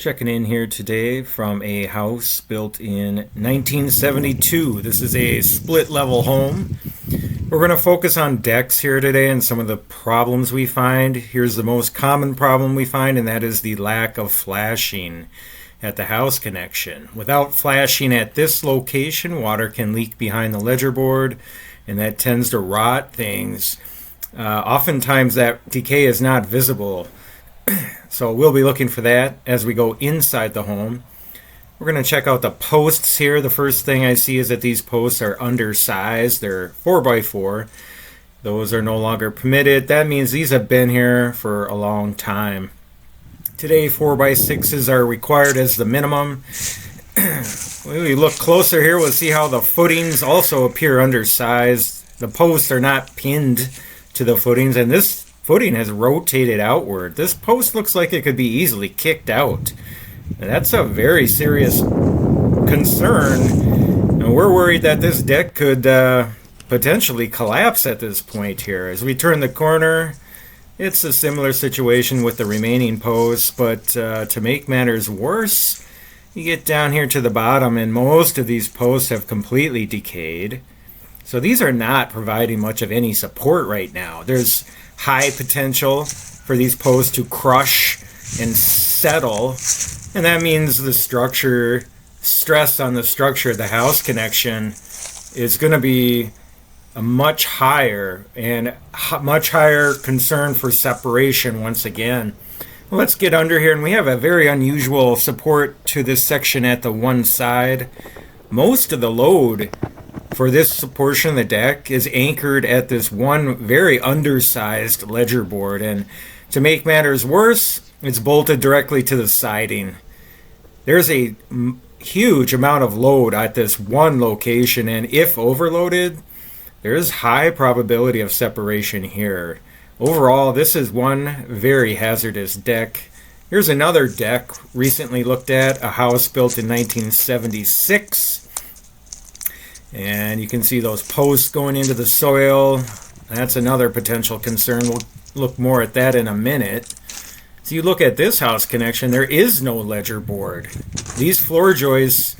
Checking in here today from a house built in 1972. This is a split level home. We're going to focus on decks here today and some of the problems we find. Here's the most common problem we find, and that is the lack of flashing at the house connection. Without flashing at this location, water can leak behind the ledger board, and that tends to rot things. Oftentimes that decay is not visible. So we'll be looking for that as we go inside the home. We're going to check out the posts here. The first thing I see is that these posts are undersized. They're 4x4. Those are no longer permitted. That means these have been here for a long time. Today 4x6s are required as the minimum. When we look closer here, we'll see how the footings also appear undersized. The posts are not pinned to the footings, and this footing has rotated outward. This post looks like it could be easily kicked out. And that's a very serious concern. And we're worried that this deck could potentially collapse at this point here. As we turn the corner, it's a similar situation with the remaining posts, but to make matters worse, you get down here to the bottom and most of these posts have completely decayed. So these are not providing much of any support right now. There's high potential for these posts to crush and settle, and that means the stress on the structure of the house connection is going to be a much higher concern for separation once again. Let's get under here, and we have a very unusual support to this section at the one side. Most of the load for this portion of the deck is anchored at this one very undersized ledger board, and to make matters worse, it's bolted directly to the siding. There's a huge amount of load at this one location, and if overloaded, there is high probability of separation here. Overall, this is one very hazardous deck. Here's another deck recently looked at, a house built in 1976. And you can see those posts going into the soil. That's another potential concern. We'll look more at that in a minute. So you look at this house connection, there is no ledger board. These floor joists,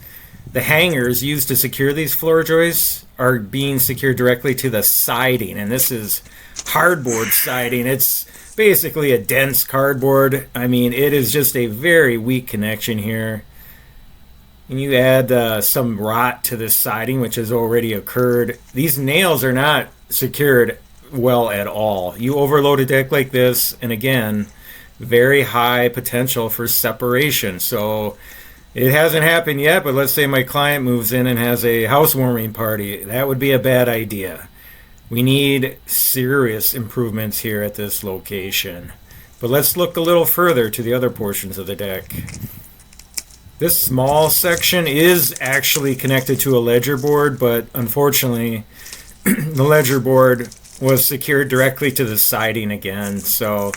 the hangers used to secure these floor joists, are being secured directly to the siding. And this is hardboard siding. It's basically a dense cardboard. I mean, it is just a very weak connection here. And you add some rot to this siding, which has already occurred. These nails are not secured well at all. You overload a deck like this, and again, very high potential for separation. So it hasn't happened yet, but let's say my client moves in and has a housewarming party. That would be a bad idea. We need serious improvements here at this location. But let's look a little further to the other portions of the deck. This small section is actually connected to a ledger board, but unfortunately, the ledger board was secured directly to the siding again. So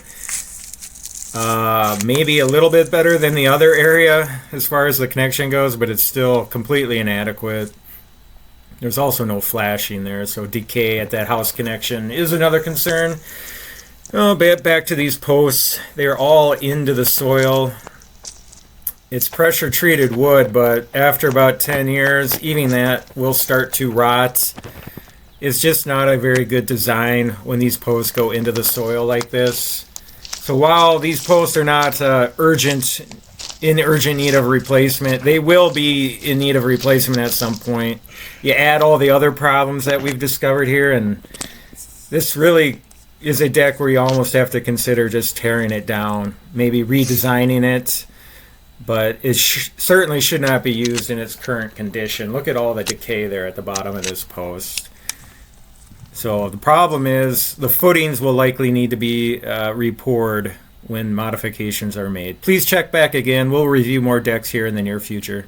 maybe a little bit better than the other area as far as the connection goes, but it's still completely inadequate. There's also no flashing there, so decay at that house connection is another concern. Oh, back to these posts. They're all into the soil. It's pressure treated wood, but after about 10 years, even that will start to rot. It's just not a very good design when these posts go into the soil like this. So while these posts are not in urgent need of replacement, they will be in need of replacement at some point. You add all the other problems that we've discovered here, and this really is a deck where you almost have to consider just tearing it down, maybe redesigning it. But it certainly should not be used in its current condition. Look at all the decay there at the bottom of this post. So the problem is the footings will likely need to be re-poured when modifications are made. Please check back again. We'll review more decks here in the near future.